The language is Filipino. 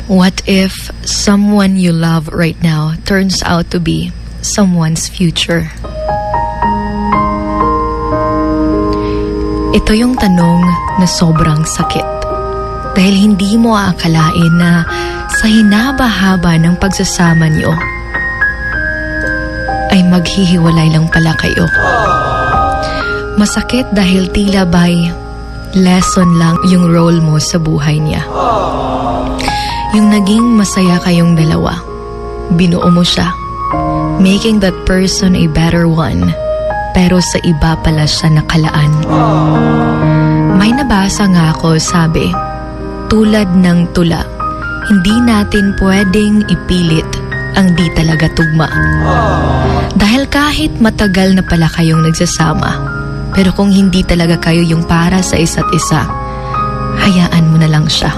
What if someone you love right now turns out to be someone's future? Ito yung tanong na sobrang sakit. Dahil hindi mo aakalain na sa hinaba-haba ng pagsasama niyo ay maghihiwalay lang pala kayo. Masakit dahil tila ba'y lesson lang yung role mo sa buhay niya. Yung naging masaya kayong dalawa, binuo mo siya, making that person a better one, pero sa iba pala siya nakalaan. May nabasa nga ako, sabi, tulad ng tula, hindi natin pwedeng ipilit ang di talaga tugma. Dahil kahit matagal na pala kayong nagsasama, pero kung hindi talaga kayo yung para sa isa't isa, hayaan mo na lang siya.